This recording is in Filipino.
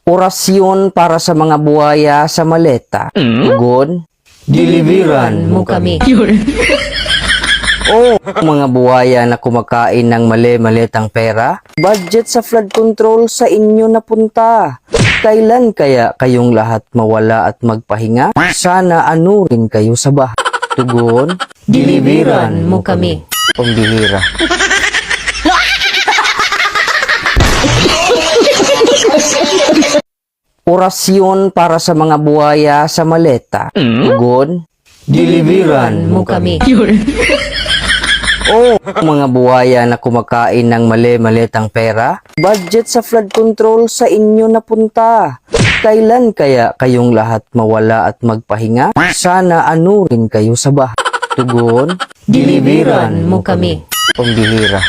Orasyon para sa mga buhaya sa maleta. Tugon, deliveran mo kami. O mga buhaya na kumakain ng mali-malitang pera, budget sa flood control sa inyo napunta. Kailan kaya kayong lahat mawala at magpahinga? Sana anurin kayo sa bahay. Tugon, deliveran mo kami. Pambihira. Orasyon para sa mga buhaya sa maleta. Tugon, deliveran mo kami. O mga buhaya na kumakain ng mali-malitang pera, budget sa flood control sa inyo napunta. Kailan kaya kayong lahat mawala at magpahinga? Sana anurin kayo sa bahay. Tugon, deliveran mo kami. Pambihira.